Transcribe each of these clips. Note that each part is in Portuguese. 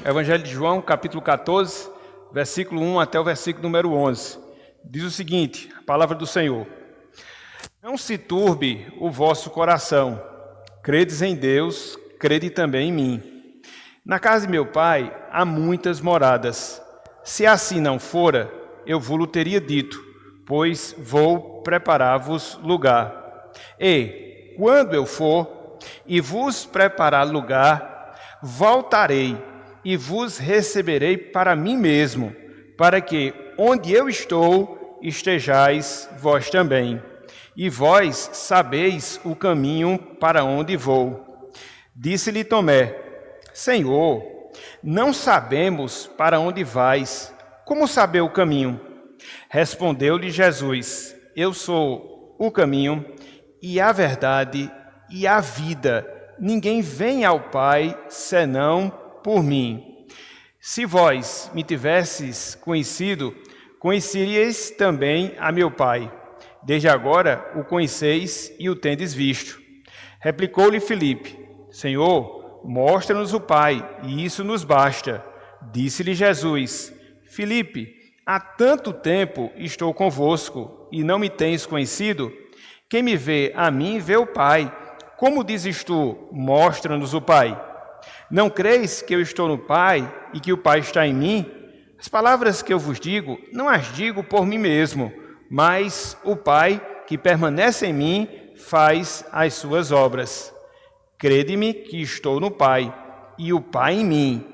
Evangelho de João, capítulo 14, versículo 1 até o versículo número 11. Diz o seguinte, a palavra do Senhor: Não se turbe o vosso coração, credes em Deus, crede também em mim. Na casa de meu pai há muitas moradas. Se assim não fora, eu vou-lo teria dito, pois vou preparar-vos lugar. E, quando eu for e vos preparar lugar, voltarei e vos receberei para mim mesmo, para que, onde eu estou, estejais vós também. E vós sabeis o caminho para onde vou. Disse-lhe Tomé: Senhor, não sabemos para onde vais. Como saber o caminho? Respondeu-lhe Jesus: Eu sou o caminho e a verdade e a vida. Ninguém vem ao Pai senão por mim. Se vós me tivesses conhecido, conheceríeis também a meu Pai. Desde agora o conheceis e o tendes visto. Replicou-lhe Filipe: Senhor, mostra-nos o Pai, e isso nos basta. Disse-lhe Jesus: Filipe, há tanto tempo estou convosco, e não me tens conhecido? Quem me vê a mim, vê o Pai. Como dizes tu, mostra-nos o Pai? Não creis que eu estou no Pai, e que o Pai está em mim? As palavras que eu vos digo, não as digo por mim mesmo, mas o Pai, que permanece em mim, faz as suas obras. Crede-me que estou no Pai, e o Pai em mim.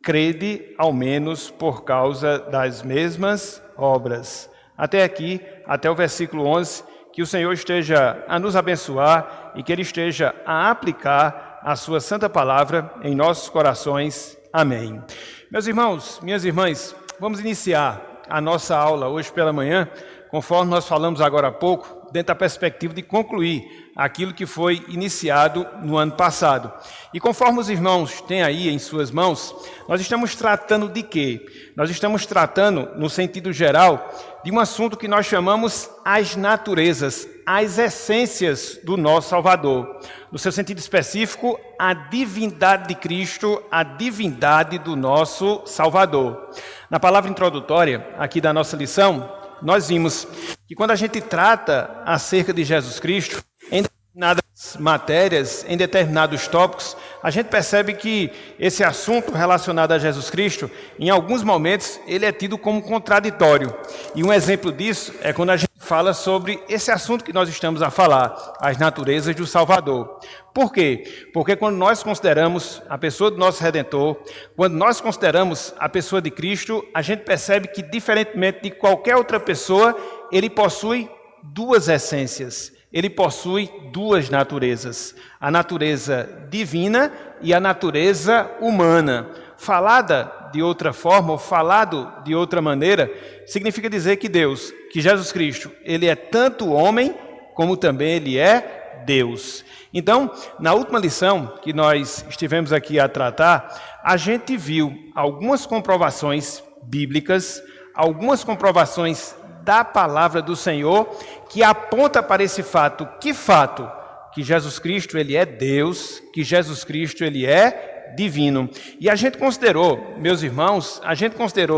Crede, ao menos, por causa das mesmas obras. Até aqui, até o versículo 11, que o Senhor esteja a nos abençoar e que Ele esteja a aplicar a sua santa palavra em nossos corações. Amém. Meus irmãos, minhas irmãs, vamos iniciar a nossa aula hoje pela manhã, conforme nós falamos agora há pouco, dentro da perspectiva de concluir aquilo que foi iniciado no ano passado. E conforme os irmãos têm aí em suas mãos, nós estamos tratando de quê? Nós estamos tratando, no sentido geral, de um assunto que nós chamamos as naturezas, as essências do nosso Salvador. No seu sentido específico, a divindade de Cristo, a divindade do nosso Salvador. Na palavra introdutória aqui da nossa lição, nós vimos que quando a gente trata acerca de Jesus Cristo, em determinadas matérias, em determinados tópicos, a gente percebe que esse assunto relacionado a Jesus Cristo, em alguns momentos, ele é tido como contraditório. E um exemplo disso é quando a gente fala sobre esse assunto que nós estamos a falar, as naturezas do Salvador. Por quê? Porque quando nós consideramos a pessoa do nosso Redentor, quando nós consideramos a pessoa de Cristo, a gente percebe que, diferentemente de qualquer outra pessoa, ele possui duas essências. Ele possui duas naturezas, a natureza divina e a natureza humana. Falada de outra forma, ou falado de outra maneira, significa dizer que Deus, que Jesus Cristo, ele é tanto homem, como também ele é Deus. Então, na última lição que nós estivemos aqui a tratar, a gente viu algumas comprovações bíblicas, algumas comprovações da palavra do Senhor, que aponta para esse fato. Que fato? Que Jesus Cristo, ele é Deus, que Jesus Cristo, ele é divino. E a gente considerou, meus irmãos,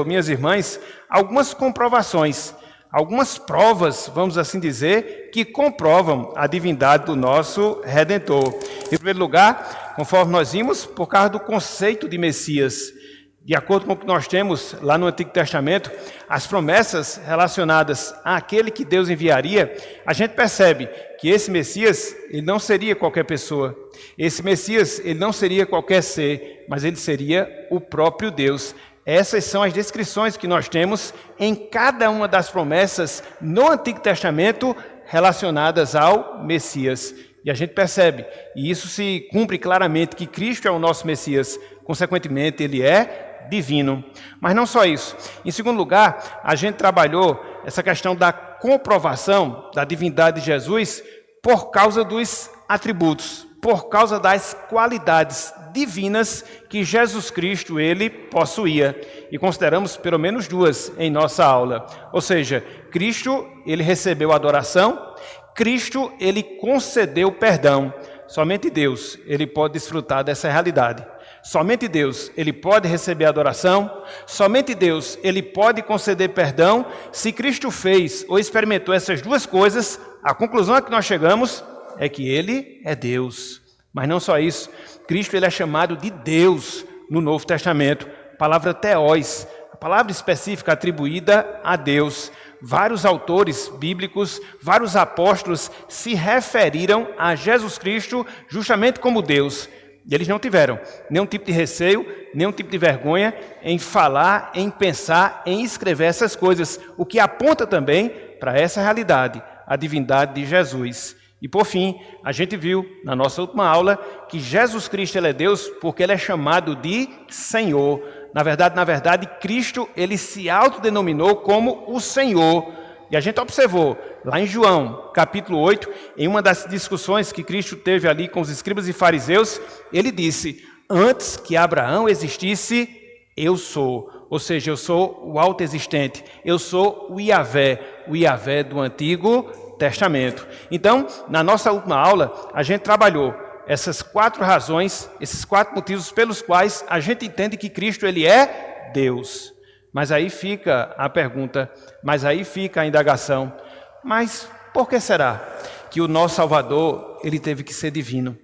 minhas irmãs, algumas comprovações, algumas provas, vamos assim dizer, que comprovam a divindade do nosso Redentor. Em primeiro lugar, conforme nós vimos, por causa do conceito de Messias. De acordo com o que nós temos lá no Antigo Testamento, as promessas relacionadas àquele que Deus enviaria, a gente percebe que esse Messias, ele não seria qualquer pessoa. Esse Messias, ele não seria qualquer ser, mas ele seria o próprio Deus. Essas são as descrições que nós temos em cada uma das promessas no Antigo Testamento relacionadas ao Messias. E a gente percebe, e isso se cumpre claramente, que Cristo é o nosso Messias. Consequentemente, ele é divino. Mas não só isso. Em segundo lugar, a gente trabalhou essa questão da comprovação da divindade de Jesus por causa dos atributos, por causa das qualidades divinas que Jesus Cristo, ele possuía. E consideramos pelo menos duas em nossa aula. Ou seja, Cristo, ele recebeu adoração, Cristo, ele concedeu perdão. Somente Deus, ele pode desfrutar dessa realidade. Somente Deus, ele pode receber adoração. Somente Deus, ele pode conceder perdão. Se Cristo fez ou experimentou essas duas coisas, a conclusão a que nós chegamos é que ele é Deus. Mas não só isso, Cristo ele é chamado de Deus no Novo Testamento. A palavra theos, a palavra específica atribuída a Deus. Vários autores bíblicos, vários apóstolos se referiram a Jesus Cristo justamente como Deus. E eles não tiveram nenhum tipo de receio, nenhum tipo de vergonha em falar, em pensar, em escrever essas coisas, o que aponta também para essa realidade, a divindade de Jesus. E por fim, a gente viu na nossa última aula que Jesus Cristo ele é Deus porque ele é chamado de Senhor. Na verdade, Cristo ele se autodenominou como o Senhor. E a gente observou lá em João, capítulo 8, em uma das discussões que Cristo teve ali com os escribas e fariseus, ele disse, antes que Abraão existisse, eu sou. Ou seja, eu sou o autoexistente, eu sou o Yahvé do Antigo Testamento. Então, na nossa última aula, a gente trabalhou essas 4 razões, esses 4 motivos pelos quais a gente entende que Cristo ele é Deus. Mas aí fica a pergunta, mas aí fica a indagação. Mas por que será que o nosso Salvador ele teve que ser divino?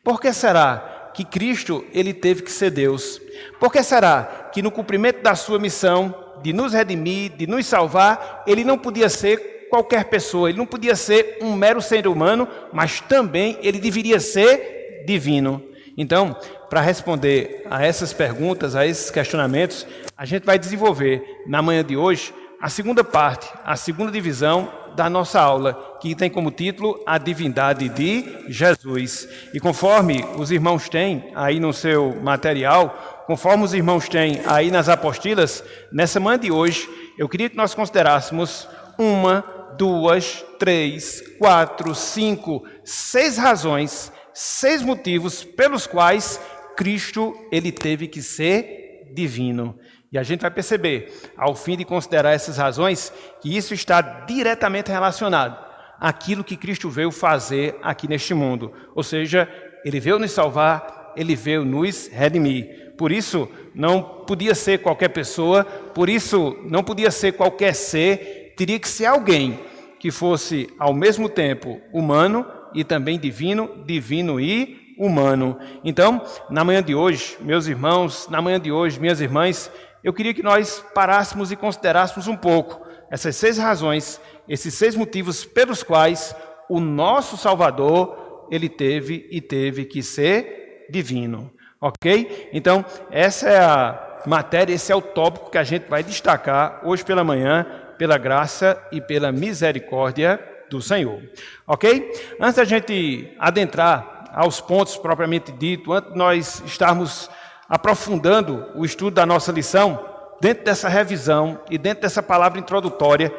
Por que será que Cristo ele teve que ser Deus? Por que será que no cumprimento da sua missão de nos redimir, de nos salvar, ele não podia ser qualquer pessoa, ele não podia ser um mero ser humano, mas também ele deveria ser divino. Então, para responder a essas perguntas, a esses questionamentos, a gente vai desenvolver na manhã de hoje a segunda parte, a segunda divisão da nossa aula, que tem como título a divindade de Jesus. E conforme os irmãos têm aí no seu material, conforme os irmãos têm aí nas apostilas, nessa manhã de hoje, eu queria que nós considerássemos 1, 2, 3, 4, 5, 6 razões, 6 motivos pelos quais Cristo ele teve que ser divino. E a gente vai perceber, ao fim de considerar essas razões, que isso está diretamente relacionado àquilo que Cristo veio fazer aqui neste mundo. Ou seja, ele veio nos salvar, ele veio nos redimir. Por isso, não podia ser qualquer pessoa, por isso, não podia ser qualquer ser, teria que ser alguém que fosse ao mesmo tempo humano e também divino, divino e humano. Então, na manhã de hoje, meus irmãos, na manhã de hoje, minhas irmãs, eu queria que nós parássemos e considerássemos um pouco essas 6 razões, esses 6 motivos pelos quais o nosso Salvador, ele teve que ser divino. Ok? Então, essa é a matéria, esse é o tópico que a gente vai destacar hoje pela manhã, pela graça e pela misericórdia do Senhor. Ok? Antes da gente adentrar aos pontos propriamente dito, antes de nós estarmos aprofundando o estudo da nossa lição, dentro dessa revisão e dentro dessa palavra introdutória,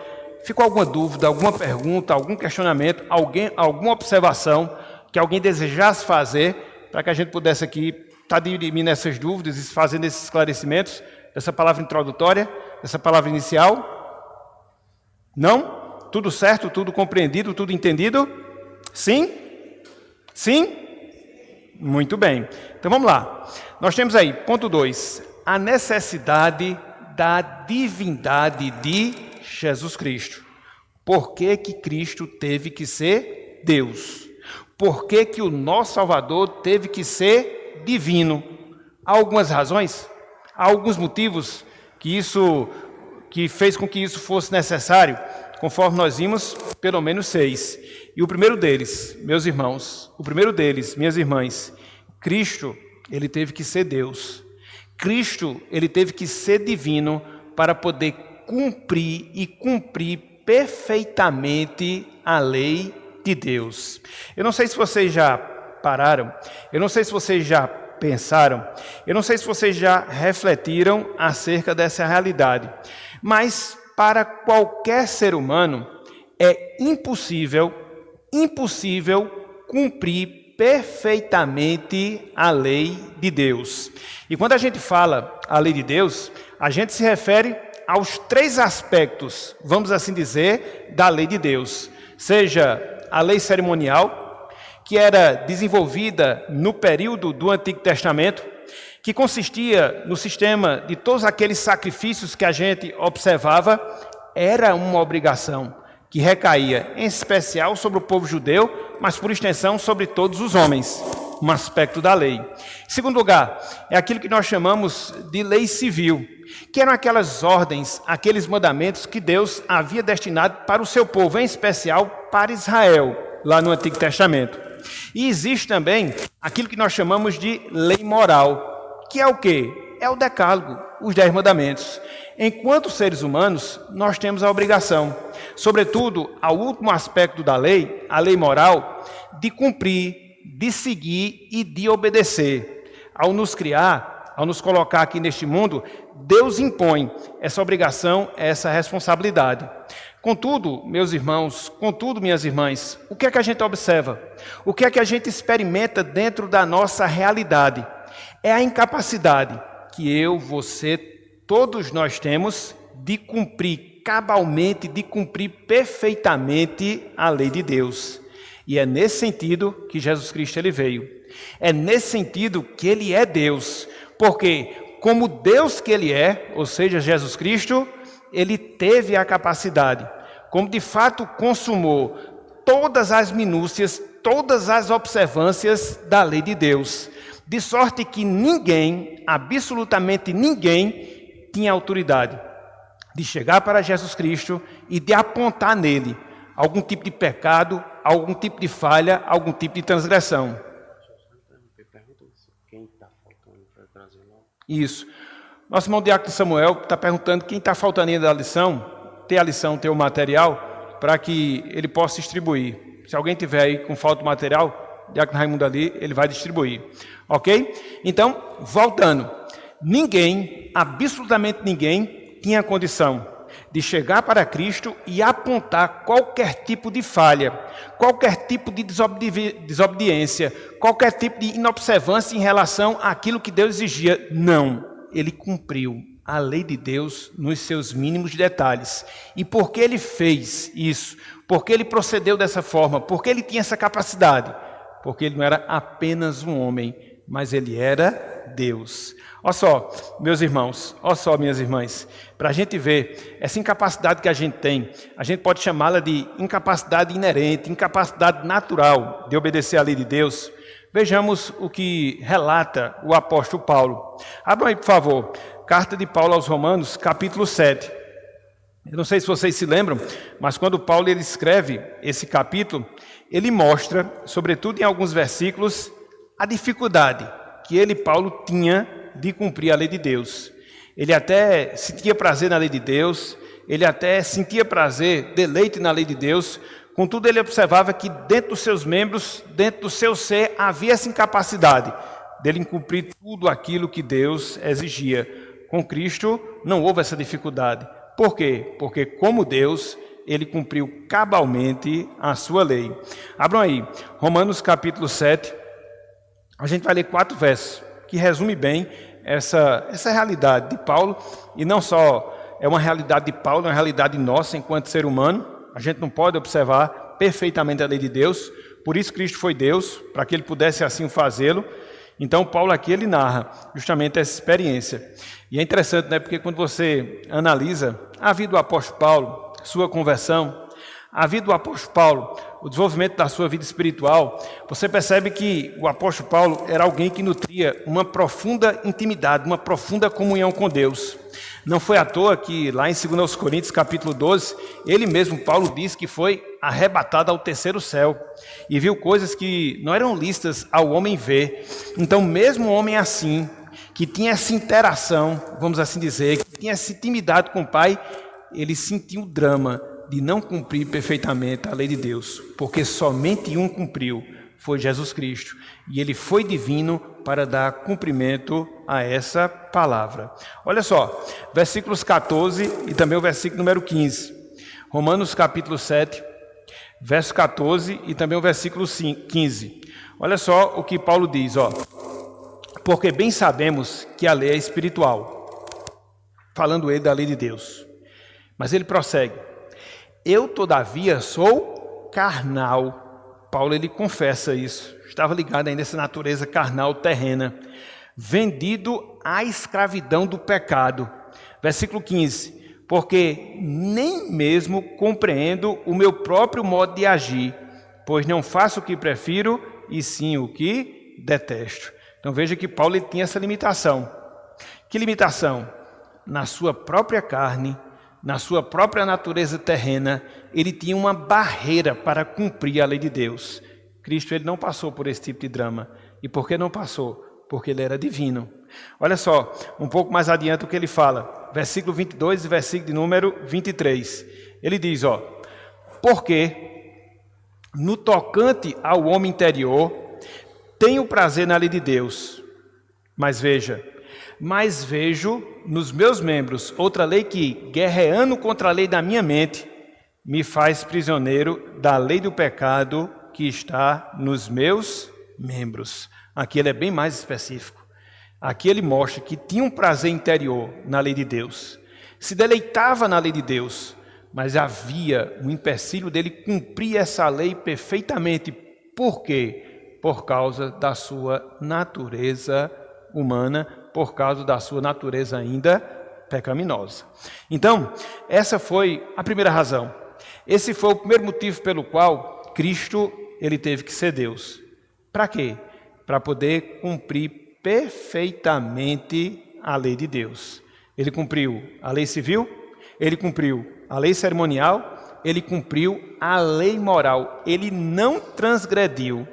ficou alguma dúvida, alguma pergunta, algum questionamento, alguma observação que alguém desejasse fazer para que a gente pudesse aqui estar dirimindo essas dúvidas e fazendo esses esclarecimentos dessa palavra introdutória, dessa palavra inicial? Não? Tudo certo? Tudo compreendido? Tudo entendido? Sim? Sim? Muito bem. Então vamos lá. Nós temos aí, ponto 2, a necessidade da divindade de Jesus Cristo. Por que que Cristo teve que ser Deus? Por que que o nosso Salvador teve que ser divino? Há algumas razões, há alguns motivos que fez com que isso fosse necessário, conforme nós vimos, pelo menos 6. E o primeiro deles, meus irmãos, minhas irmãs, Cristo, ele teve que ser Deus. Cristo, ele teve que ser divino para poder cumprir perfeitamente a lei de Deus. Eu não sei se vocês já pararam, eu não sei se vocês já pensaram, eu não sei se vocês já refletiram acerca dessa realidade, mas para qualquer ser humano é impossível cumprir perfeitamente a lei de Deus. E quando a gente fala a lei de Deus, a gente se refere aos 3 aspectos, vamos assim dizer, da lei de Deus. Seja a lei cerimonial, que era desenvolvida no período do Antigo Testamento, que consistia no sistema de todos aqueles sacrifícios que a gente observava, era uma obrigação que recaía em especial sobre o povo judeu, mas por extensão sobre todos os homens, um aspecto da lei. Em segundo lugar, é aquilo que nós chamamos de lei civil, que eram aquelas ordens, aqueles mandamentos que Deus havia destinado para o seu povo, em especial para Israel, lá no Antigo Testamento. E existe também aquilo que nós chamamos de lei moral, que é o quê? É o decálogo, os 10 mandamentos. Enquanto seres humanos, nós temos a obrigação, sobretudo ao último aspecto da lei, a lei moral, de cumprir, de seguir e de obedecer. Ao nos criar, ao nos colocar aqui neste mundo, Deus impõe essa obrigação, essa responsabilidade. Contudo, meus irmãos, contudo, minhas irmãs, o que é que a gente observa? O que é que a gente experimenta dentro da nossa realidade? É a incapacidade que eu, você, todos nós temos de cumprir cabalmente, de cumprir perfeitamente a lei de Deus. E é nesse sentido que Jesus Cristo ele veio. É nesse sentido que ele é Deus. Porque, como Deus que ele é, ou seja, Jesus Cristo, ele teve a capacidade, como de fato consumou todas as minúcias, todas as observâncias da lei de Deus. De sorte que ninguém, absolutamente ninguém, tinha autoridade de chegar para Jesus Cristo e de apontar nele algum tipo de pecado, algum tipo de falha, algum tipo de transgressão. Isso. Nosso irmão Diácono Samuel está perguntando quem está faltando ainda da lição, ter a lição, ter o material, para que ele possa distribuir. Se alguém tiver aí com falta de material, Diácono Raimundo ali, ele vai distribuir. Ok? Então, voltando. Ninguém, absolutamente ninguém, tinha condição de chegar para Cristo e apontar qualquer tipo de falha, qualquer tipo de desobediência, qualquer tipo de inobservância em relação àquilo que Deus exigia. Não, ele cumpriu a lei de Deus nos seus mínimos detalhes. E por que ele fez isso? Porque ele procedeu dessa forma? Porque ele tinha essa capacidade? Porque ele não era apenas um homem, mas ele era Deus. Olha só, meus irmãos, olha só, minhas irmãs, para a gente ver essa incapacidade que a gente tem, a gente pode chamá-la de incapacidade inerente, incapacidade natural de obedecer à lei de Deus. Vejamos o que relata o apóstolo Paulo. Abram aí, por favor, carta de Paulo aos Romanos, capítulo 7. Eu não sei se vocês se lembram, mas quando Paulo ele escreve esse capítulo, ele mostra, sobretudo em alguns versículos, a dificuldade que ele, Paulo, tinha de cumprir a lei de Deus. Ele até sentia prazer na lei de Deus, ele até sentia prazer, deleite na lei de Deus, contudo ele observava que dentro dos seus membros, dentro do seu ser, havia essa incapacidade dele cumprir tudo aquilo que Deus exigia. Com Cristo não houve essa dificuldade. Por quê? Porque como Deus, ele cumpriu cabalmente a sua lei. Abram aí, Romanos capítulo 7, a gente vai ler 4 versos, que resume bem essa realidade de Paulo, e não só é uma realidade de Paulo, é uma realidade nossa enquanto ser humano. A gente não pode observar perfeitamente a lei de Deus, por isso Cristo foi Deus, para que ele pudesse assim fazê-lo. Então Paulo aqui ele narra justamente essa experiência. E é interessante, né, porque quando você analisa a vida do apóstolo Paulo, sua conversão, a vida do apóstolo Paulo, o desenvolvimento da sua vida espiritual, você percebe que o apóstolo Paulo era alguém que nutria uma profunda intimidade, uma profunda comunhão com Deus. Não foi à toa que lá em 2 Coríntios capítulo 12, ele mesmo, Paulo, diz que foi arrebatado ao terceiro céu e viu coisas que não eram listas ao homem ver. Então mesmo um homem assim, que tinha essa interação, vamos assim dizer, que tinha essa intimidade com o Pai, ele sentiu o drama de não cumprir perfeitamente a lei de Deus, porque somente um cumpriu, foi Jesus Cristo, e ele foi divino para dar cumprimento a essa palavra. Olha só, versículos 14 e também o versículo número 15. Romanos capítulo 7, verso 14 e também o versículo 15. Olha só o que Paulo diz, ó. Porque bem sabemos que a lei é espiritual, falando ele da lei de Deus. Mas ele prossegue. Eu, todavia, sou carnal. Paulo, ele confessa isso. Estava ligado ainda a essa natureza carnal terrena. vendido à escravidão do pecado. Versículo 15, porque nem mesmo compreendo o meu próprio modo de agir, pois não faço o que prefiro, e sim o que detesto. Então veja que Paulo ele tinha essa limitação. Que limitação? Na sua própria carne, na sua própria natureza terrena, ele tinha uma barreira para cumprir a lei de Deus. Cristo ele não passou por esse tipo de drama. E por que não passou? Porque ele era divino. Olha só, um pouco mais adiante o que ele fala. Versículo 22 e versículo de número 23. Ele diz, porque no tocante ao homem interior, tenho prazer na lei de Deus. Mas vejo nos meus membros outra lei que, guerreando contra a lei da minha mente, me faz prisioneiro da lei do pecado que está nos meus membros. Aqui ele é bem mais específico. Aqui ele mostra que tinha um prazer interior na lei de Deus. Se deleitava na lei de Deus, mas havia um empecilho dele cumprir essa lei perfeitamente. Por quê? Por causa da sua natureza humana, por causa da sua natureza ainda pecaminosa. Então, essa foi a primeira razão. Esse foi o primeiro motivo pelo qual Cristo ele teve que ser Deus. Para quê? Para poder cumprir perfeitamente a lei de Deus. Ele cumpriu a lei civil, ele cumpriu a lei cerimonial, ele cumpriu a lei moral. Ele não transgrediu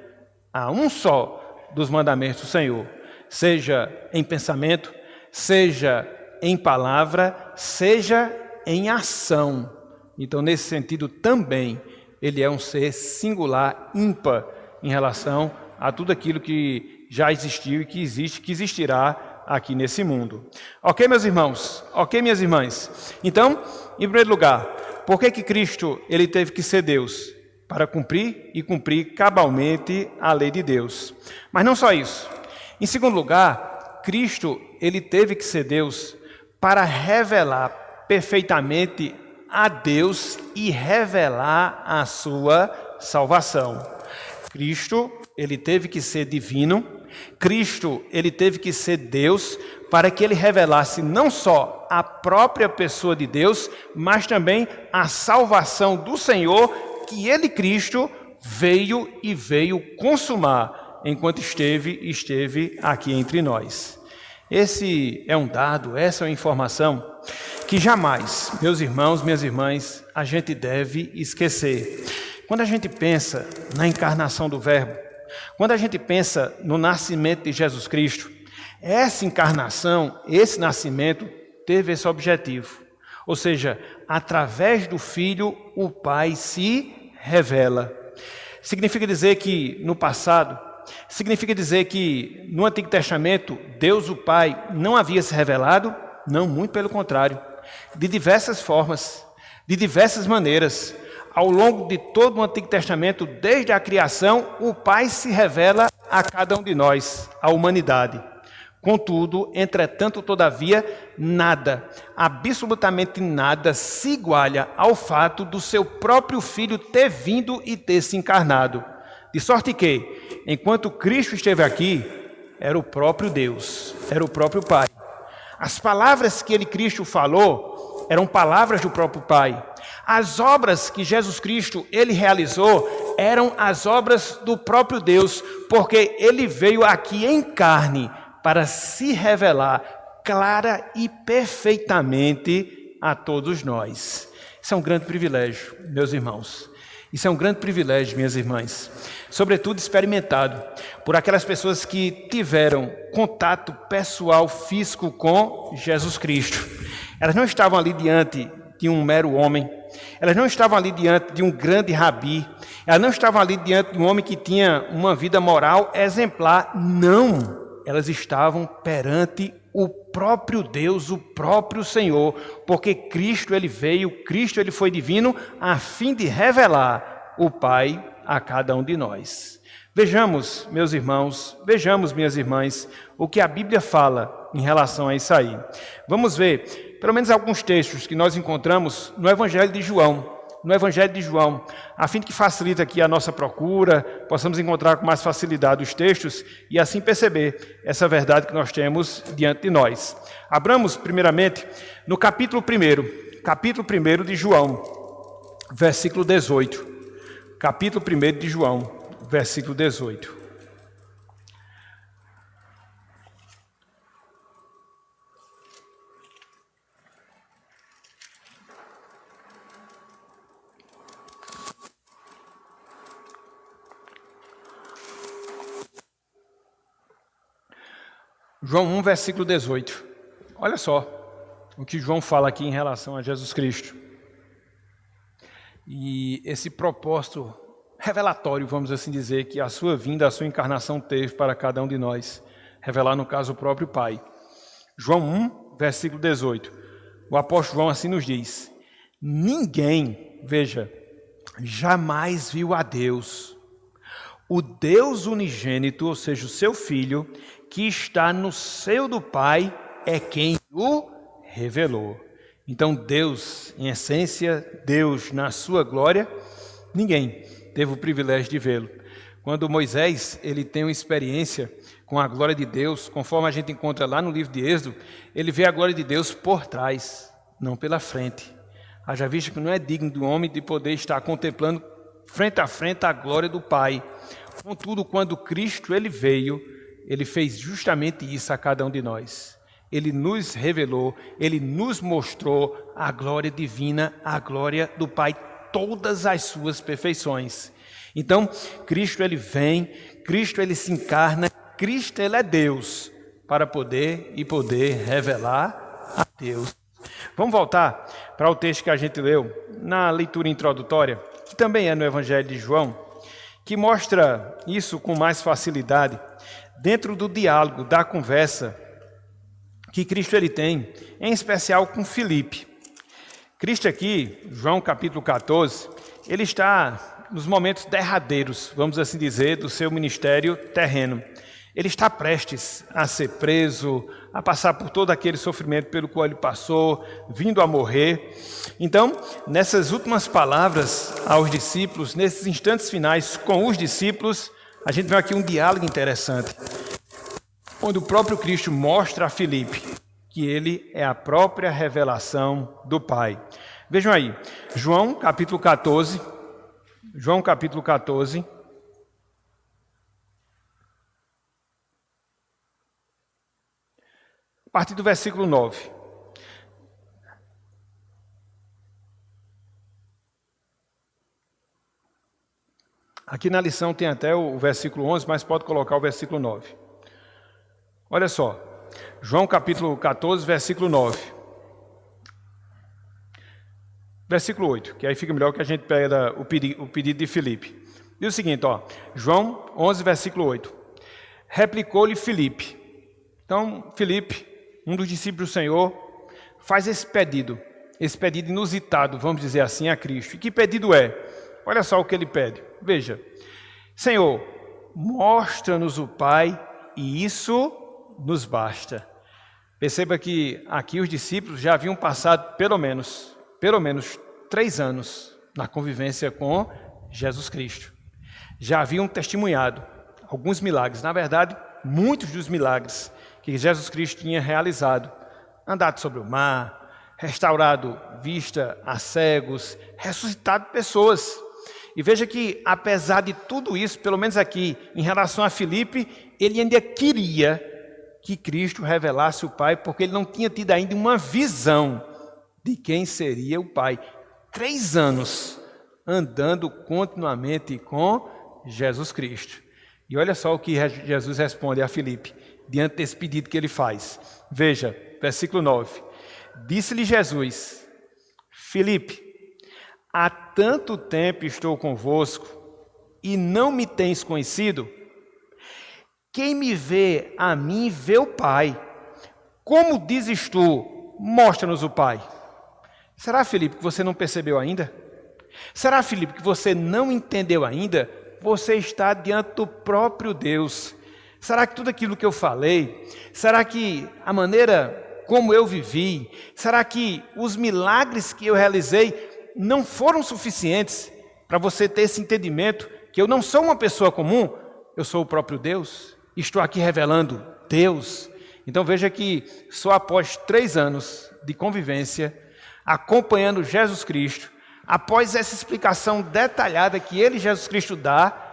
a um só dos mandamentos do Senhor. Seja em pensamento, seja em palavra, seja em ação. Então, nesse sentido, também, ele é um ser singular, ímpar, em relação a tudo aquilo que já existiu e que existe, que existirá aqui nesse mundo. Ok, meus irmãos? Ok, minhas irmãs? Então, em primeiro lugar, por que Cristo ele teve que ser Deus? Para cumprir e cumprir cabalmente a lei de Deus. Mas não só isso. Em segundo lugar, Cristo ele teve que ser Deus para revelar perfeitamente a Deus e revelar a sua salvação. Cristo ele teve que ser divino, Cristo ele teve que ser Deus para que ele revelasse não só a própria pessoa de Deus, mas também a salvação do Senhor que ele, Cristo, veio consumar enquanto esteve aqui entre nós. Esse é um dado, essa é uma informação que jamais, meus irmãos, minhas irmãs, a gente deve esquecer. Quando a gente pensa na encarnação do Verbo, quando a gente pensa no nascimento de Jesus Cristo, essa encarnação, esse nascimento teve esse objetivo. Ou seja, através do Filho, o Pai se revela. Significa dizer que no passado, significa dizer que no Antigo Testamento, Deus o Pai não havia se revelado? Não, muito pelo contrário. De diversas formas, de diversas maneiras. Ao longo de todo o Antigo Testamento, desde a criação, o Pai se revela a cada um de nós, a humanidade. Contudo, entretanto, todavia, nada, absolutamente nada, se iguala ao fato do seu próprio Filho ter vindo e ter se encarnado. De sorte que, enquanto Cristo esteve aqui, era o próprio Deus, era o próprio Pai. As palavras que Cristo falou eram palavras do próprio Pai. As obras que Jesus Cristo ele realizou eram as obras do próprio Deus, porque ele veio aqui em carne para se revelar clara e perfeitamente a todos nós. Isso é um grande privilégio, meus irmãos. Isso é um grande privilégio, minhas irmãs, sobretudo experimentado por aquelas pessoas que tiveram contato pessoal, físico com Jesus Cristo. Elas não estavam ali diante de um mero homem, elas não estavam ali diante de um grande rabi, elas não estavam ali diante de um homem que tinha uma vida moral exemplar, não. Elas estavam perante o próprio Deus, o próprio Senhor, porque Cristo ele veio, Cristo ele foi divino, a fim de revelar o Pai a cada um de nós. Vejamos, meus irmãos, vejamos, minhas irmãs, o que a Bíblia fala em relação a isso aí. Vamos ver, pelo menos alguns textos que nós encontramos no Evangelho de João. no Evangelho de João, a fim de que facilite aqui a nossa procura, possamos encontrar com mais facilidade os textos e assim perceber essa verdade que nós temos diante de nós. Abramos, primeiramente, no capítulo 1 de João, versículo 18. Capítulo 1 de João, versículo 18. João 1, versículo 18. Olha só o que João fala aqui em relação a Jesus Cristo. E esse propósito revelatório, vamos assim dizer, que a sua vinda, a sua encarnação teve para cada um de nós. Revelar, no caso, o próprio Pai. João 1, versículo 18. O apóstolo João assim nos diz: ninguém, veja, jamais viu a Deus. O Deus unigênito, ou seja, o seu Filho, que está no seio do Pai, é quem o revelou. Então Deus, em essência, Deus na sua glória, ninguém teve o privilégio de vê-lo. Quando Moisés ele tem uma experiência com a glória de Deus, conforme a gente encontra lá no livro de Êxodo, ele vê a glória de Deus por trás, não pela frente. Haja visto que não é digno do homem de poder estar contemplando frente a frente a glória do Pai. Contudo, quando Cristo ele veio, ele fez justamente isso a cada um de nós. Ele nos revelou, ele nos mostrou a glória divina, a glória do Pai, todas as suas perfeições. Então, Cristo ele vem, Cristo ele se encarna, Cristo ele é Deus, para poder revelar a Deus. Vamos voltar para o texto que a gente leu na leitura introdutória, que também é no Evangelho de João, que mostra isso com mais facilidade, dentro do diálogo, da conversa que Cristo ele tem, em especial com Filipe. Cristo aqui, João capítulo 14, ele está nos momentos derradeiros, vamos assim dizer, do seu ministério terreno. Ele está prestes a ser preso, a passar por todo aquele sofrimento pelo qual ele passou, vindo a morrer. Então, nessas últimas palavras aos discípulos, nesses instantes finais com os discípulos, a gente vê aqui um diálogo interessante, onde o próprio Cristo mostra a Filipe que ele é a própria revelação do Pai. Vejam aí, João capítulo 14, a partir do versículo 9. Aqui na lição tem até o versículo 11, mas pode colocar o versículo 9. Olha só, João capítulo 14, versículo 9. Versículo 8, que aí fica melhor que a gente pega o pedido de Filipe. Diz o seguinte, ó, João 11, versículo 8. Replicou-lhe Filipe. Então, Filipe, um dos discípulos do Senhor, faz esse pedido inusitado, vamos dizer assim, a Cristo. E que pedido é? Olha só o que ele pede. Veja, Senhor, mostra-nos o Pai e isso nos basta. Perceba que aqui os discípulos já haviam passado pelo menos 3 anos na convivência com Jesus Cristo. Já haviam testemunhado alguns milagres, na verdade, muitos dos milagres que Jesus Cristo tinha realizado. Andado sobre o mar, restaurado vista a cegos, ressuscitado pessoas. E veja que, apesar de tudo isso, pelo menos aqui, em relação a Filipe, ele ainda queria que Cristo revelasse o Pai, porque ele não tinha tido ainda uma visão de quem seria o Pai. 3 anos andando continuamente com Jesus Cristo. E olha só o que Jesus responde a Filipe, diante desse pedido que ele faz. Veja, versículo 9. Disse-lhe Jesus, Filipe, há tanto tempo estou convosco e não me tens conhecido? Quem me vê a mim, vê o Pai. Como dizes tu, mostra-nos o Pai. Será, Filipe, que você não percebeu ainda? Será, Filipe, que você não entendeu ainda? Você está diante do próprio Deus. Será que tudo aquilo que eu falei, será que a maneira como eu vivi, será que os milagres que eu realizei não foram suficientes para você ter esse entendimento que eu não sou uma pessoa comum, eu sou o próprio Deus, estou aqui revelando Deus. Então veja que só após 3 anos de convivência, acompanhando Jesus Cristo, após essa explicação detalhada que ele, Jesus Cristo, dá,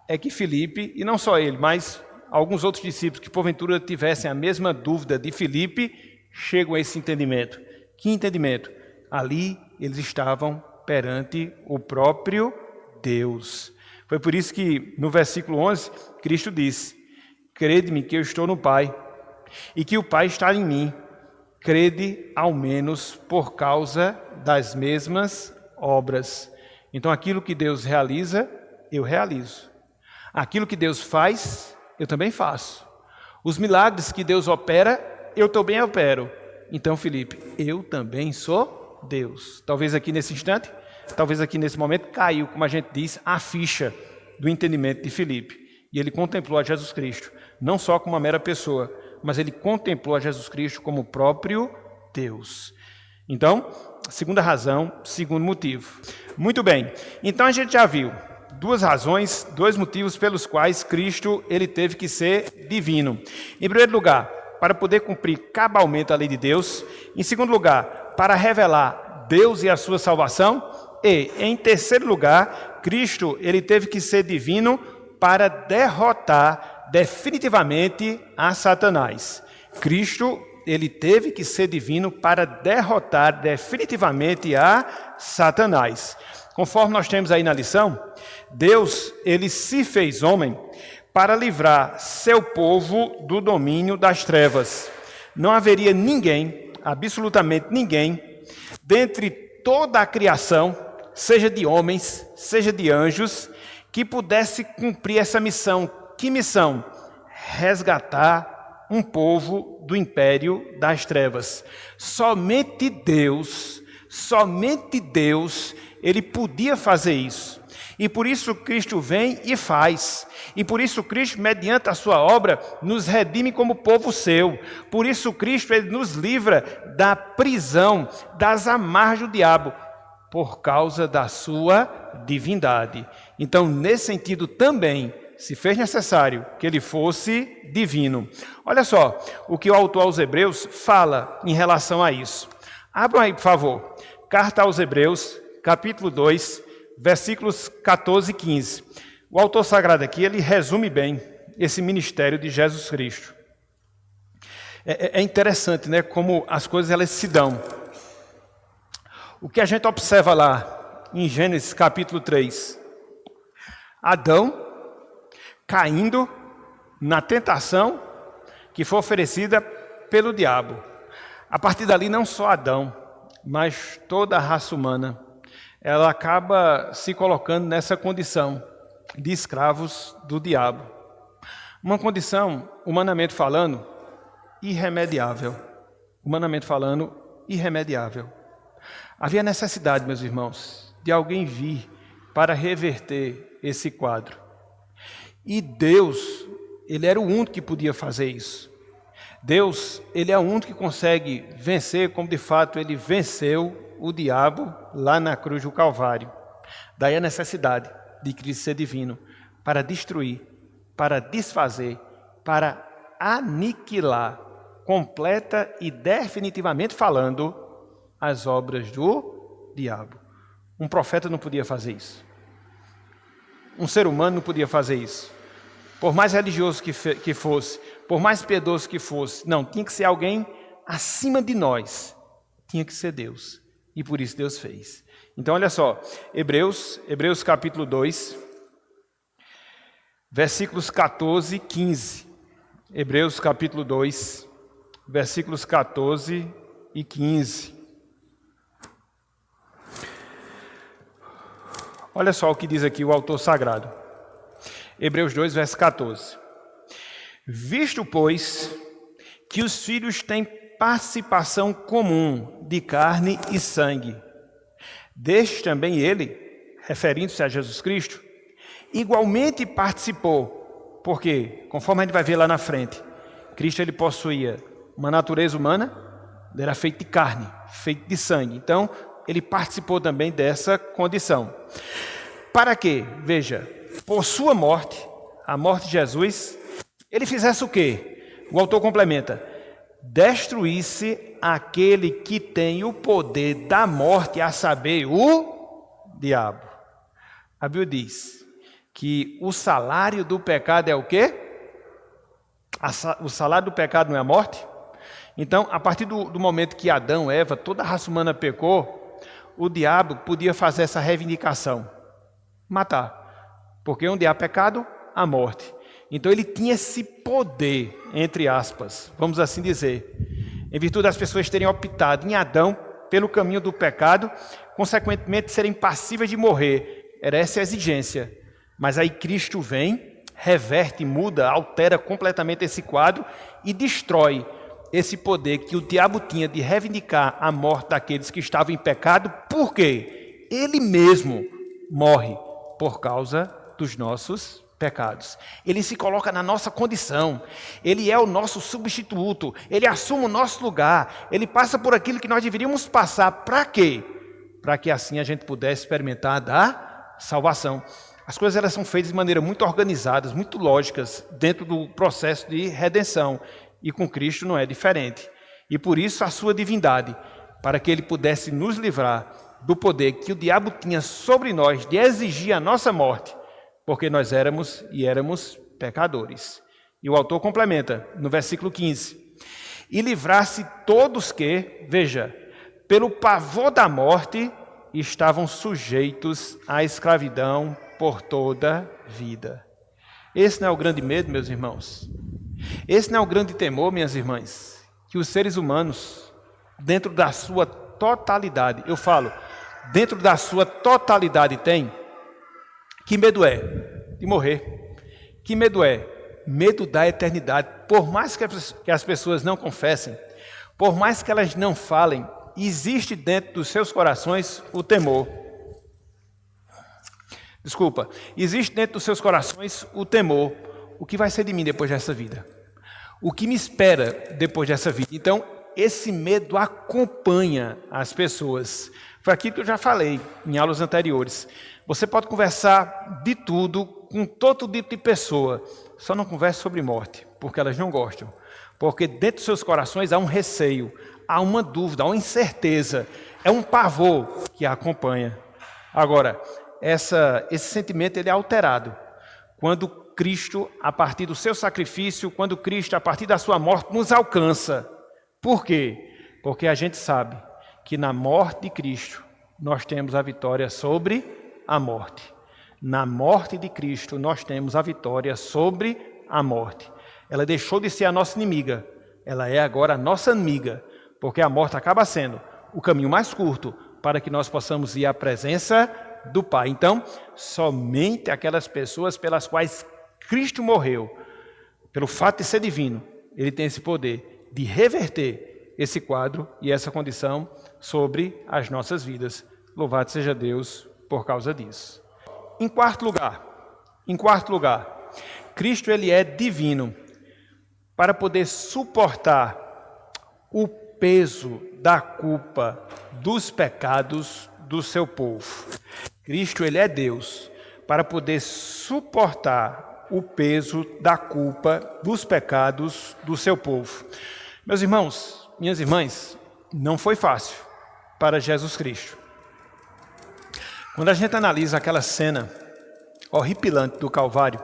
é que Filipe, e não só ele, mas alguns outros discípulos que porventura tivessem a mesma dúvida de Filipe, chegam a esse entendimento. Que entendimento? Ali eles estavam perante o próprio Deus. Foi por isso que no versículo 11, Cristo disse: crede-me que eu estou no Pai, e que o Pai está em mim. Crede ao menos por causa das mesmas obras. Então aquilo que Deus realiza, eu realizo. Aquilo que Deus faz, eu também faço. Os milagres que Deus opera, eu também opero. Então, Filipe, eu também sou Deus. Talvez aqui nesse instante, talvez aqui nesse momento, caiu, como a gente diz, a ficha do entendimento de Filipe. E ele contemplou a Jesus Cristo, não só como uma mera pessoa, mas ele contemplou a Jesus Cristo como o próprio Deus. Então, segunda razão, segundo motivo. Muito bem, então a gente já viu 2 razões, 2 motivos pelos quais Cristo ele teve que ser divino. Em primeiro lugar, para poder cumprir cabalmente a lei de Deus. Em segundo lugar, para revelar Deus e a sua salvação. E, em terceiro lugar, Cristo ele teve que ser divino para derrotar definitivamente a Satanás. Cristo ele teve que ser divino para derrotar definitivamente a Satanás. Conforme nós temos aí na lição, Deus ele se fez homem para livrar seu povo do domínio das trevas. Não haveria ninguém, absolutamente ninguém, dentre toda a criação, seja de homens, seja de anjos, que pudesse cumprir essa missão. Que missão? Resgatar um povo do império das trevas. Somente Deus, ele podia fazer isso. E por isso Cristo vem e faz. E por isso Cristo, mediante a sua obra, nos redime como povo seu. Por isso Cristo ele nos livra da prisão, das amarras do diabo, por causa da sua divindade. Então, nesse sentido também, se fez necessário que ele fosse divino. Olha só o que o autor aos Hebreus fala em relação a isso. Abram aí, por favor. Carta aos Hebreus, capítulo 2, versículos 14 e 15. O autor sagrado aqui, ele resume bem esse ministério de Jesus Cristo. É interessante, né, como as coisas elas se dão. O que a gente observa lá em Gênesis capítulo 3, Adão caindo na tentação que foi oferecida pelo diabo. A partir dali, não só Adão, mas toda a raça humana, ela acaba se colocando nessa condição de escravos do diabo. Uma condição, humanamente falando, irremediável. Humanamente falando, irremediável. Havia necessidade, meus irmãos, de alguém vir para reverter esse quadro. E Deus, ele era o único que podia fazer isso. Deus, ele é o único que consegue vencer, como de fato ele venceu o diabo lá na cruz do Calvário. Daí a necessidade de Cristo ser divino para destruir, para desfazer, para aniquilar, completa e definitivamente falando, as obras do diabo. Um profeta não podia fazer isso. Um ser humano não podia fazer isso. Por mais religioso que fosse, por mais piedoso que fosse, não, tinha que ser alguém acima de nós. Tinha que ser Deus. E por isso Deus fez. Então, olha só, Hebreus capítulo 2, versículos 14 e 15. Hebreus capítulo 2, versículos 14 e 15. Olha só o que diz aqui o autor sagrado. Hebreus 2, verso 14. Visto, pois, que os filhos têm participação comum de carne e sangue, deste também ele, referindo-se a Jesus Cristo, igualmente participou, porque, conforme a gente vai ver lá na frente, Cristo ele possuía uma natureza humana, ele era feito de carne, feito de sangue. Então, ele participou também dessa condição. Para que, veja, por sua morte, a morte de Jesus, ele fizesse o quê? O autor complementa: destruísse aquele que tem o poder da morte, a saber, o diabo. A Bíblia diz que o salário do pecado é o quê? O salário do pecado não é a morte? Então, a partir do momento que Adão, Eva, toda a raça humana pecou, o diabo podia fazer essa reivindicação, matar. Porque onde há pecado, há morte. Então ele tinha esse poder, entre aspas, vamos assim dizer, em virtude das pessoas terem optado em Adão pelo caminho do pecado, consequentemente serem passíveis de morrer. Era essa a exigência. Mas aí Cristo vem, reverte, muda, altera completamente esse quadro e destrói esse poder que o diabo tinha de reivindicar a morte daqueles que estavam em pecado. Por quê? Ele mesmo morre por causa dos nossos pecados. Ele se coloca na nossa condição. Ele é o nosso substituto. Ele assume o nosso lugar. Ele passa por aquilo que nós deveríamos passar. Para quê? Para que assim a gente pudesse experimentar da salvação. As coisas elas são feitas de maneira muito organizadas, muito lógicas, dentro do processo de redenção. E com Cristo não é diferente. E por isso a sua divindade, para que ele pudesse nos livrar do poder que o diabo tinha sobre nós de exigir a nossa morte, porque nós éramos pecadores. E o autor complementa no versículo 15: e livrasse todos que, veja, pelo pavor da morte, estavam sujeitos à escravidão por toda vida. Esse não é o grande medo, meus irmãos? Esse não é o grande temor, minhas irmãs? Que os seres humanos, dentro da sua totalidade, eu falo, dentro da sua totalidade têm? Que medo é? De morrer. Que medo é? Medo da eternidade. Por mais que as pessoas não confessem, por mais que elas não falem, existe dentro dos seus corações o temor. Existe dentro dos seus corações o temor. O que vai ser de mim depois dessa vida? O que me espera depois dessa vida? Então, esse medo acompanha as pessoas. Foi aquilo que eu já falei em aulas anteriores. Você pode conversar de tudo com todo tipo de pessoa, só não converse sobre morte, porque elas não gostam. Porque dentro dos seus corações há um receio, há uma dúvida, há uma incerteza, é um pavor que a acompanha. Agora, esse sentimento ele é alterado quando Cristo, a partir do seu sacrifício, quando Cristo, a partir da sua morte, nos alcança. Por quê? Porque a gente sabe que na morte de Cristo nós temos a vitória sobre a morte. Na morte de Cristo nós temos a vitória sobre a morte. Ela deixou de ser a nossa inimiga, ela é agora a nossa amiga, porque a morte acaba sendo o caminho mais curto para que nós possamos ir à presença do Pai. Então, somente aquelas pessoas pelas quais Cristo morreu, pelo fato de ser divino, ele tem esse poder de reverter esse quadro e essa condição sobre as nossas vidas. Louvado seja Deus por causa disso. Em quarto lugar, Cristo ele é divino para poder suportar o peso da culpa dos pecados do seu povo. Cristo ele é Deus para poder suportar o peso da culpa dos pecados do seu povo. Meus irmãos, minhas irmãs, não foi fácil para Jesus Cristo. Quando a gente analisa aquela cena horripilante do Calvário,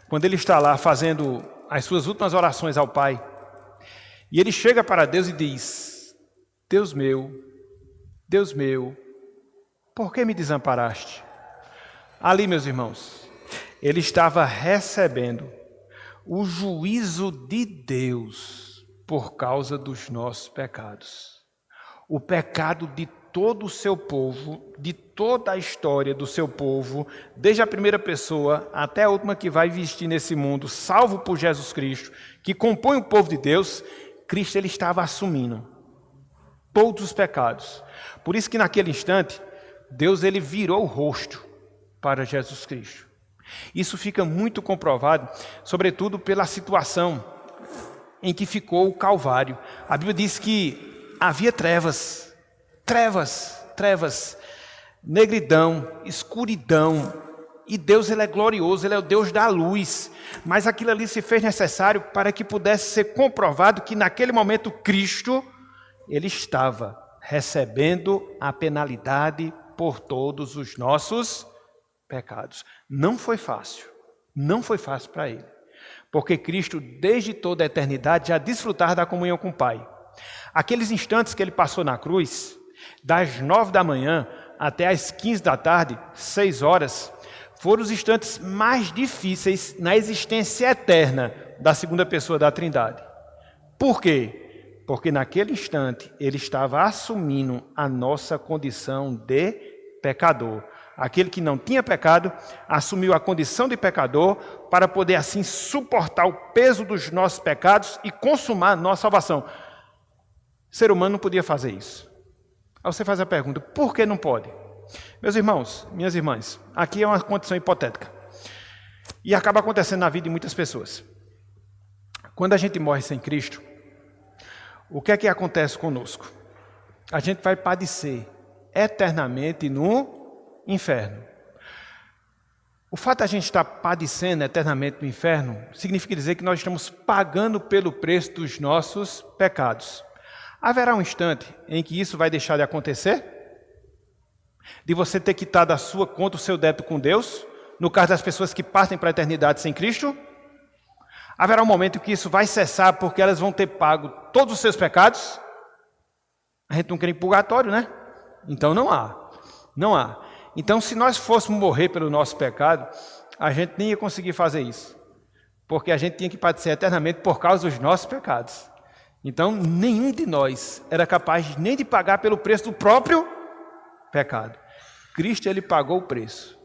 quando ele está lá fazendo as suas últimas orações ao Pai, e ele chega para Deus e diz: Deus meu, por que me desamparaste? Ali, meus irmãos, ele estava recebendo o juízo de Deus por causa dos nossos pecados. O pecado de todo o seu povo, de toda a história do seu povo, desde a primeira pessoa até a última que vai existir nesse mundo, salvo por Jesus Cristo, que compõe o povo de Deus, Cristo ele estava assumindo todos os pecados. Por isso que naquele instante, Deus ele virou o rosto para Jesus Cristo. Isso fica muito comprovado, sobretudo pela situação em que ficou o Calvário. A Bíblia diz que havia trevas trevas, negridão, escuridão. E Deus, ele é glorioso, ele é o Deus da luz. Mas aquilo ali se fez necessário para que pudesse ser comprovado que naquele momento Cristo, ele estava recebendo a penalidade por todos os nossos pecados. Não foi fácil para ele. Porque Cristo, desde toda a eternidade, já desfrutava da comunhão com o Pai. Aqueles instantes que ele passou na cruz, das 9 da manhã até as 15 da tarde, 6 horas, foram os instantes mais difíceis na existência eterna da segunda pessoa da Trindade. Por quê? Porque naquele instante ele estava assumindo a nossa condição de pecador. Aquele que não tinha pecado assumiu a condição de pecador para poder assim suportar o peso dos nossos pecados e consumar a nossa salvação. O ser humano não podia fazer isso. Aí você faz a pergunta, por que não pode? Meus irmãos, minhas irmãs, aqui é uma condição hipotética. E acaba acontecendo na vida de muitas pessoas. Quando a gente morre sem Cristo, o que é que acontece conosco? A gente vai padecer eternamente no inferno. O fato de a gente estar padecendo eternamente no inferno significa dizer que nós estamos pagando pelo preço dos nossos pecados. Haverá um instante em que isso vai deixar de acontecer? De você ter quitado da sua conta o seu débito com Deus, no caso das pessoas que partem para a eternidade sem Cristo? Haverá um momento que isso vai cessar porque elas vão ter pago todos os seus pecados? A gente não quer ir em purgatório, né? Então não há. Então, se nós fôssemos morrer pelo nosso pecado, a gente nem ia conseguir fazer isso. Porque a gente tinha que padecer eternamente por causa dos nossos pecados. Então, nenhum de nós era capaz nem de pagar pelo preço do próprio pecado. Cristo, ele pagou o preço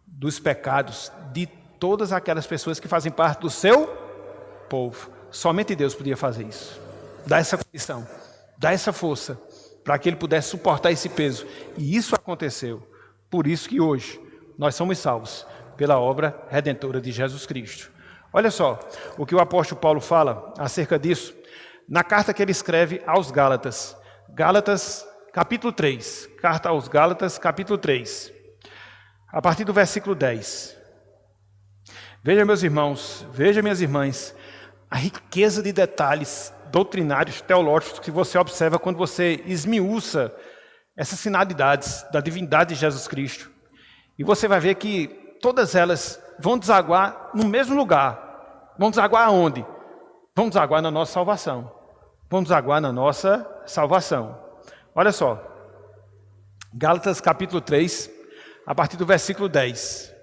dos pecados de todas aquelas pessoas que fazem parte do seu povo. Somente Deus podia fazer isso. Dar essa condição, dar essa força, para que ele pudesse suportar esse peso. E isso aconteceu. Por isso que hoje nós somos salvos pela obra redentora de Jesus Cristo. Olha só o que o apóstolo Paulo fala acerca disso na carta que ele escreve aos Gálatas. Gálatas, capítulo 3. Carta aos Gálatas, capítulo 3. A partir do versículo 10. Veja, meus irmãos, veja, minhas irmãs, a riqueza de detalhes doutrinários, teológicos que você observa quando você esmiuça essas finalidades da divindade de Jesus Cristo. E você vai ver que todas elas vão desaguar no mesmo lugar. Vão desaguar aonde? Vão desaguar na nossa salvação. Vão desaguar na nossa salvação. Olha só. Gálatas capítulo 3, a partir do versículo 10.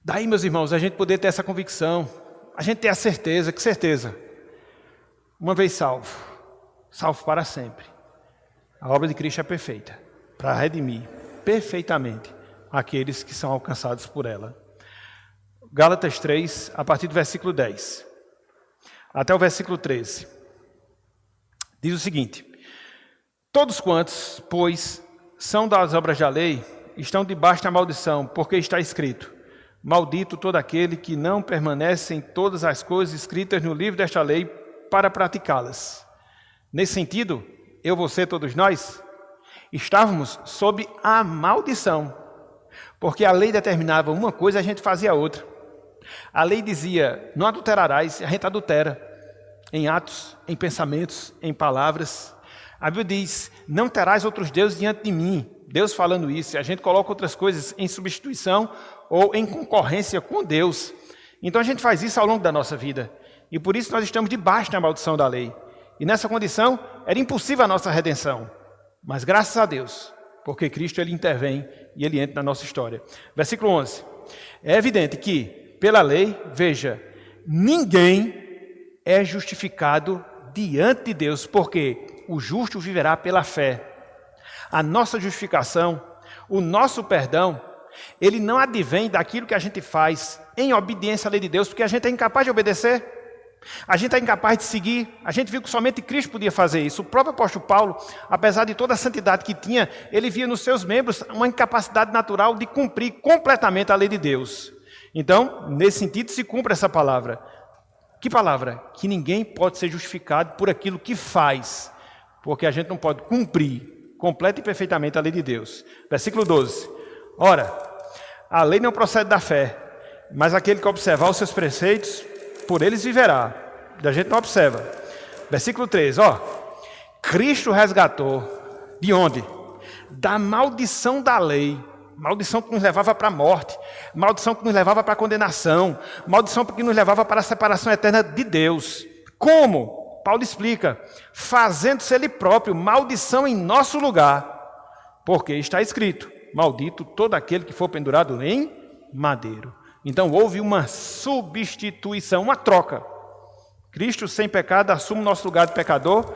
Daí, meus irmãos, a gente poder ter essa convicção, a gente ter a certeza, que certeza? Uma vez salvo, salvo para sempre. A obra de Cristo é perfeita, para redimir perfeitamente aqueles que são alcançados por ela. Gálatas 3, a partir do versículo 10, até o versículo 13. Diz o seguinte: todos quantos, pois, são das obras da lei, estão debaixo da maldição, porque está escrito: maldito todo aquele que não permanece em todas as coisas escritas no livro desta lei para praticá-las. Nesse sentido, eu, você, todos nós, estávamos sob a maldição, porque a lei determinava uma coisa e a gente fazia outra. A lei dizia, não adulterarás, a gente adultera, em atos, em pensamentos, em palavras. A Bíblia diz, não terás outros deuses diante de mim. Deus falando isso, e a gente coloca outras coisas em substituição ou em concorrência com Deus. Então a gente faz isso ao longo da nossa vida. E por isso nós estamos debaixo da maldição da lei. E nessa condição, era impossível a nossa redenção. Mas graças a Deus, porque Cristo ele intervém e ele entra na nossa história. Versículo 11. É evidente que, pela lei, veja, ninguém é justificado diante de Deus, porque o justo viverá pela fé. A nossa justificação, o nosso perdão, ele não advém daquilo que a gente faz em obediência à lei de Deus, porque a gente é incapaz de obedecer. A gente é incapaz de seguir. A gente viu que somente Cristo podia fazer isso. O próprio apóstolo Paulo, apesar de toda a santidade que tinha, ele via nos seus membros uma incapacidade natural de cumprir completamente a lei de Deus. Então, nesse sentido, se cumpre essa palavra. Que palavra? Que ninguém pode ser justificado por aquilo que faz, porque a gente não pode cumprir completa e perfeitamente a lei de Deus. Versículo 12. Ora, a lei não procede da fé, mas aquele que observar os seus preceitos, por eles viverá. A gente não observa. Versículo 13, Cristo resgatou, de onde? Da maldição da lei. Maldição que nos levava para a morte, maldição que nos levava para a condenação, maldição que nos levava para a separação eterna de Deus. Como? Paulo explica, fazendo-se ele próprio maldição em nosso lugar, porque está escrito, maldito todo aquele que for pendurado em madeiro. Então houve uma substituição, uma troca. Cristo sem pecado assume o nosso lugar de pecador,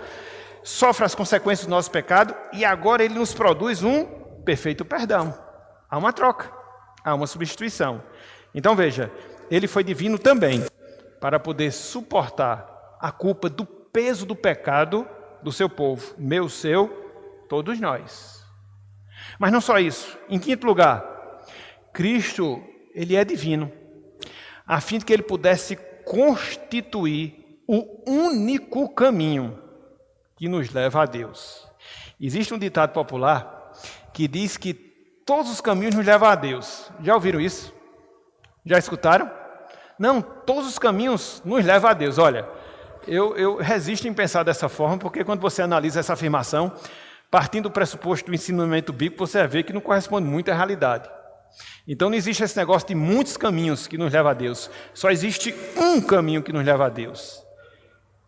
sofre as consequências do nosso pecado e agora ele nos produz um perfeito perdão. Há uma troca, há uma substituição. Então veja, ele foi divino também para poder suportar a culpa do peso do pecado do seu povo, meu, seu, todos nós. Mas não só isso. Em quinto lugar, Cristo, ele é divino, a fim de que ele pudesse constituir o único caminho que nos leva a Deus. Existe um ditado popular que diz que todos os caminhos nos levam a Deus. Já ouviram isso? Já escutaram? Não, todos os caminhos nos levam a Deus. Olha, eu resisto em pensar dessa forma, porque quando você analisa essa afirmação, partindo do pressuposto do ensinamento bíblico, você vai ver que não corresponde muito à realidade. Então não existe esse negócio de muitos caminhos que nos levam a Deus. Só existe um caminho que nos leva a Deus.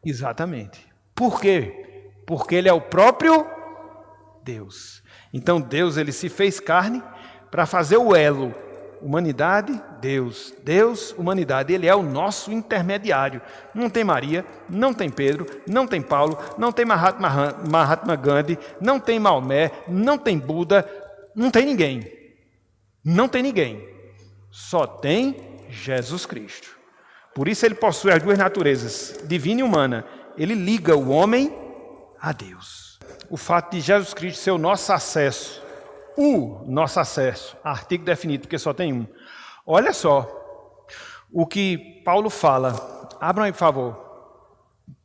Exatamente. Por quê? Porque ele é o próprio Deus. Então Deus, ele se fez carne para fazer o elo. Humanidade, Deus. Deus, humanidade. Ele é o nosso intermediário. Não tem Maria, não tem Pedro, não tem Paulo, não tem Mahatma Gandhi, não tem Maomé, não tem Buda, não tem ninguém. Não tem ninguém. Só tem Jesus Cristo. Por isso ele possui as duas naturezas, divina e humana. Ele liga o homem a Deus. O fato de Jesus Cristo ser o nosso acesso, artigo definido, porque só tem um. Olha só o que Paulo fala. Abram aí, por favor.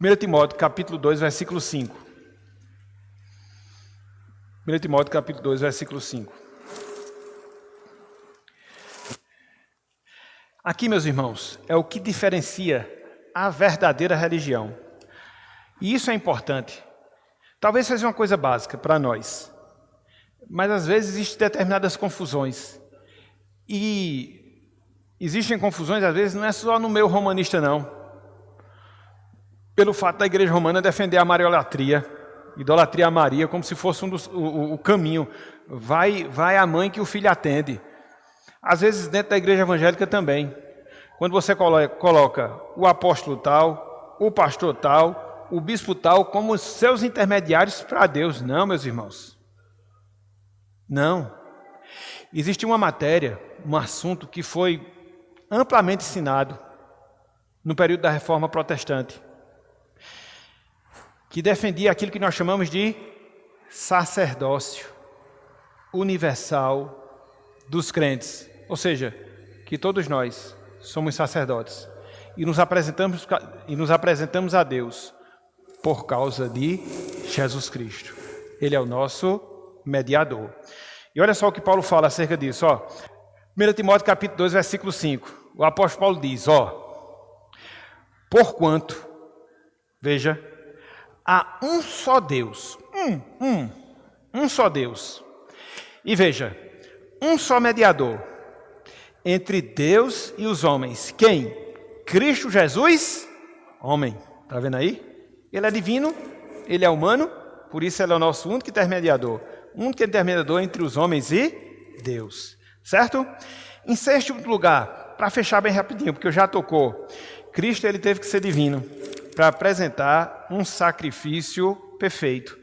1 Timóteo, capítulo 2, versículo 5. 1 Timóteo, capítulo 2, versículo 5. Aqui, meus irmãos, é o que diferencia a verdadeira religião. E isso é importante. Talvez seja uma coisa básica para nós, mas às vezes existem determinadas confusões. E existem confusões, às vezes, não é só no meio romanista, não. Pelo fato da igreja romana defender a mariolatria, idolatria a Maria, como se fosse o caminho. Vai a mãe que o filho atende. Às vezes dentro da igreja evangélica também. Quando você coloca o apóstolo tal, o pastor tal, o bispo tal como seus intermediários para Deus. Não, meus irmãos. Não. Existe uma matéria, um assunto que foi amplamente ensinado no período da Reforma Protestante, que defendia aquilo que nós chamamos de sacerdócio universal dos crentes. Ou seja, que todos nós somos sacerdotes e nos apresentamos a Deus por causa de Jesus Cristo. Ele é o nosso mediador. E olha só o que Paulo fala acerca disso. 1 Timóteo capítulo 2, versículo 5. O apóstolo Paulo diz, porquanto, veja, há um só Deus, um só Deus. E veja, um só mediador entre Deus e os homens. Quem? Cristo Jesus, homem. Está vendo aí? Ele é divino, ele é humano, por isso ele é o nosso único intermediador. Único intermediador entre os homens e Deus. Certo? Em sexto lugar, para fechar bem rapidinho, porque eu já tocou, Cristo ele teve que ser divino para apresentar um sacrifício perfeito.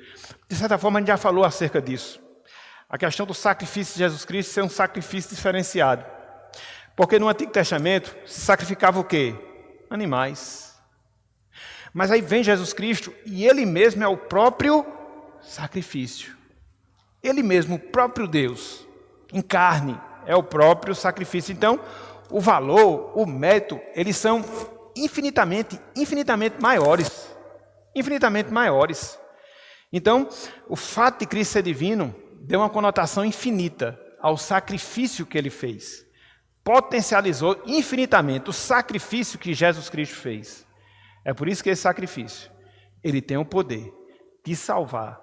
De certa forma, a gente já falou acerca disso. A questão do sacrifício de Jesus Cristo ser um sacrifício diferenciado. Porque no Antigo Testamento se sacrificava o quê? Animais. Mas aí vem Jesus Cristo e Ele mesmo é o próprio sacrifício. Ele mesmo, o próprio Deus, em carne, é o próprio sacrifício. Então, o valor, o mérito, eles são infinitamente maiores. Infinitamente maiores. Então, o fato de Cristo ser divino deu uma conotação infinita ao sacrifício que ele fez. Potencializou infinitamente o sacrifício que Jesus Cristo fez. É por isso que esse sacrifício, ele tem o poder de salvar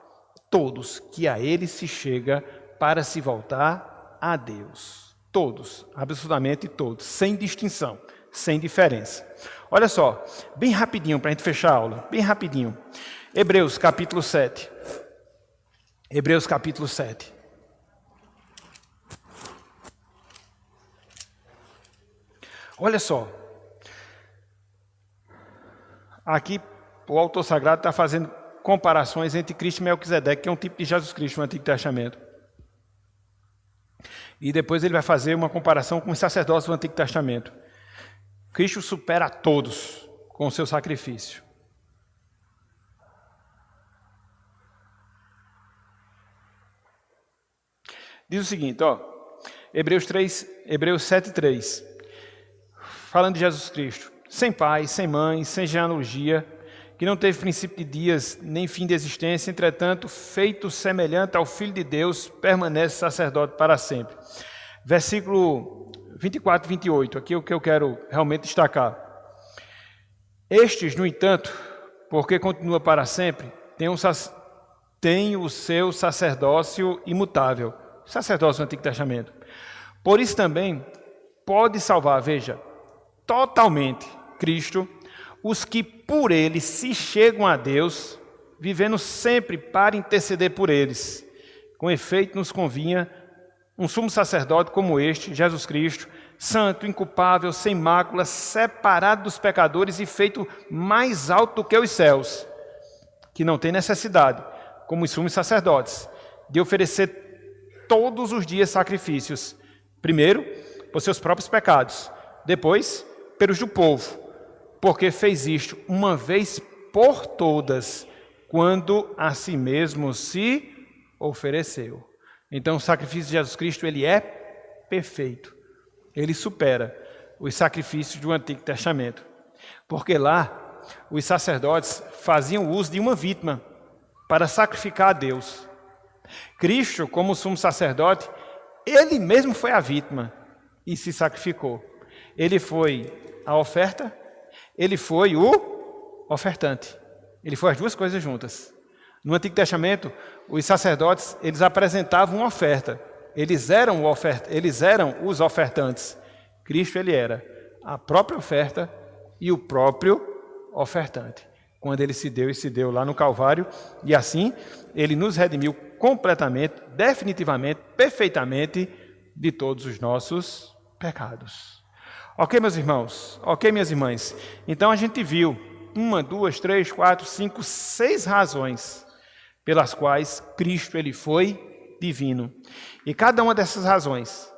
todos que a ele se chega para se voltar a Deus. Todos, absolutamente todos, sem distinção, sem diferença. Olha só, bem rapidinho para a gente fechar a aula, bem rapidinho. Hebreus capítulo 7. Hebreus capítulo 7. Olha só. Aqui o autor sagrado está fazendo comparações entre Cristo e Melquisedeque, que é um tipo de Jesus Cristo no Antigo Testamento. E depois ele vai fazer uma comparação com os sacerdotes do Antigo Testamento. Cristo supera a todos com o seu sacrifício. Diz o seguinte, ó, Hebreus 7:3, falando de Jesus Cristo, sem pai, sem mãe, sem genealogia, que não teve princípio de dias, nem fim de existência, entretanto, feito semelhante ao Filho de Deus, permanece sacerdote para sempre. Versículo 24 e 28, aqui é o que eu quero realmente destacar. Estes, no entanto, porque continua para sempre, tem o seu sacerdócio imutável, sacerdócio do Antigo Testamento. Por isso também pode salvar, veja, totalmente Cristo, os que por ele se chegam a Deus, vivendo sempre para interceder por eles. Com efeito, nos convinha um sumo sacerdote como este, Jesus Cristo, santo, inculpável, sem mácula, separado dos pecadores e feito mais alto do que os céus, que não tem necessidade, como os sumos sacerdotes, de oferecer todos os dias sacrifícios, primeiro por seus próprios pecados, depois pelos do povo, porque fez isto uma vez por todas, quando a si mesmo se ofereceu. Então o sacrifício de Jesus Cristo, ele é perfeito, ele supera os sacrifícios do Antigo Testamento, porque lá os sacerdotes faziam uso de uma vítima para sacrificar a Deus. Cristo, como sumo sacerdote, ele mesmo foi a vítima e se sacrificou. Ele foi a oferta, ele foi o ofertante. Ele foi as duas coisas juntas. No Antigo Testamento, os sacerdotes, eles apresentavam uma oferta. Eles eram os ofertantes. Cristo, ele era a própria oferta e o próprio ofertante. Quando ele se deu lá no Calvário, e assim ele nos redimiu completamente, definitivamente, perfeitamente de todos os nossos pecados. Ok, meus irmãos? Ok, minhas irmãs? Então a gente viu 1, 2, 3, 4, 5, 6 razões pelas quais Cristo ele foi divino. E cada uma dessas razões,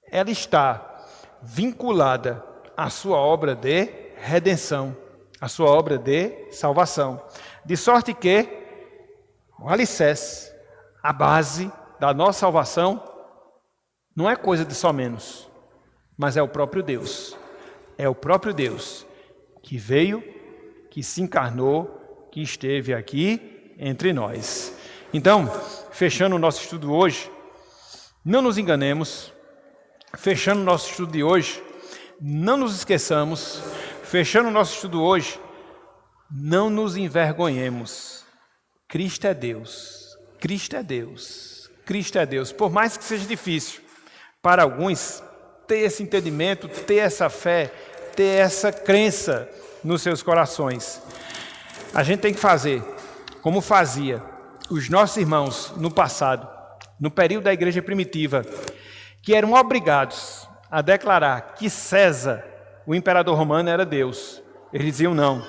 ela está vinculada à sua obra de redenção, à sua obra de salvação. De sorte que o alicerce, a base da nossa salvação, não é coisa de só menos, mas é o próprio Deus. É o próprio Deus que veio, que se encarnou, que esteve aqui entre nós. Então, fechando o nosso estudo hoje, não nos enganemos. Fechando o nosso estudo de hoje, não nos esqueçamos. Fechando o nosso estudo hoje, não nos envergonhemos. Cristo é Deus. Cristo é Deus. Cristo é Deus. Por mais que seja difícil para alguns ter esse entendimento, ter essa fé, ter essa crença nos seus corações, a gente tem que fazer como fazia os nossos irmãos no passado, no período da igreja primitiva, que eram obrigados a declarar que César, o imperador romano, era Deus. Eles diziam não,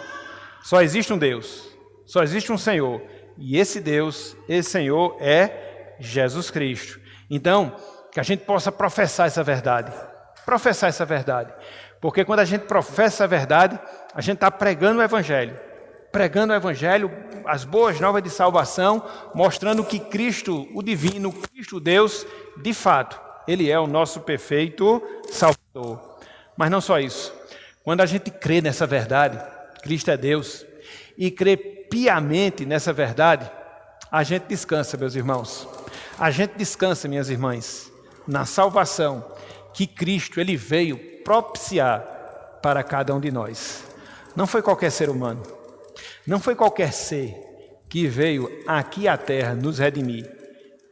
só existe um Deus, só existe um Senhor, e esse Deus, esse Senhor é Jesus Cristo. Então, que a gente possa professar essa verdade, porque quando a gente professa a verdade, a gente está pregando o Evangelho, as boas novas de salvação, mostrando que Cristo, o divino, Cristo Deus, de fato, ele é o nosso perfeito Salvador. Mas não só isso. Quando a gente crê nessa verdade, Cristo é Deus, e crê piamente nessa verdade, a gente descansa, meus irmãos. A gente descansa, minhas irmãs, na salvação que Cristo ele veio propiciar para cada um de nós. Não foi qualquer ser humano, não foi qualquer ser que veio aqui à terra nos redimir,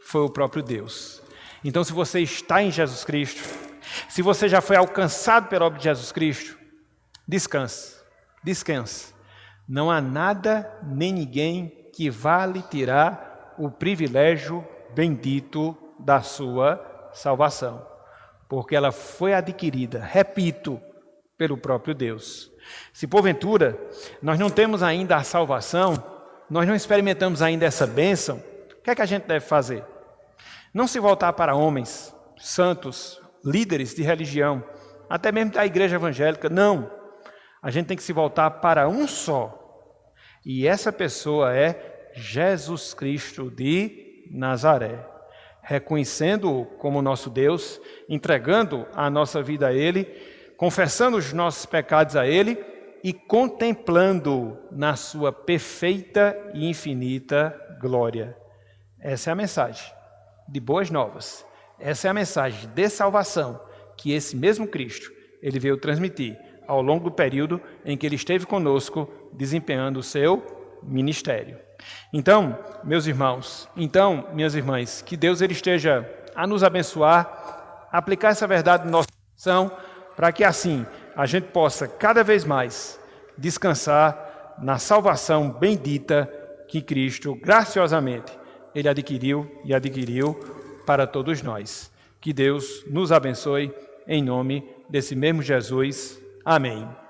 foi o próprio Deus. Então, se você está em Jesus Cristo, se você já foi alcançado pela obra de Jesus Cristo, descanse, descanse. Não há nada nem ninguém que vá lhe tirar o privilégio bendito da sua salvação, porque ela foi adquirida, repito, pelo próprio Deus. Se porventura nós não temos ainda a salvação, nós não experimentamos ainda essa bênção, o que é que a gente deve fazer? Não se voltar para homens, santos, líderes de religião, até mesmo da igreja evangélica, não. A gente tem que se voltar para um só. E essa pessoa é Jesus Cristo de Nazaré. Reconhecendo-o como nosso Deus, entregando a nossa vida a Ele, confessando os nossos pecados a Ele e contemplando-o na sua perfeita e infinita glória. Essa é a mensagem de boas novas. Essa é a mensagem de salvação que esse mesmo Cristo ele veio transmitir ao longo do período em que ele esteve conosco desempenhando o seu ministério. Então, meus irmãos, minhas irmãs, que Deus ele esteja a nos abençoar, aplicar essa verdade no nosso coração, para que assim a gente possa cada vez mais descansar na salvação bendita que Cristo graciosamente ele adquiriu para todos nós. Que Deus nos abençoe em nome desse mesmo Jesus. Amém.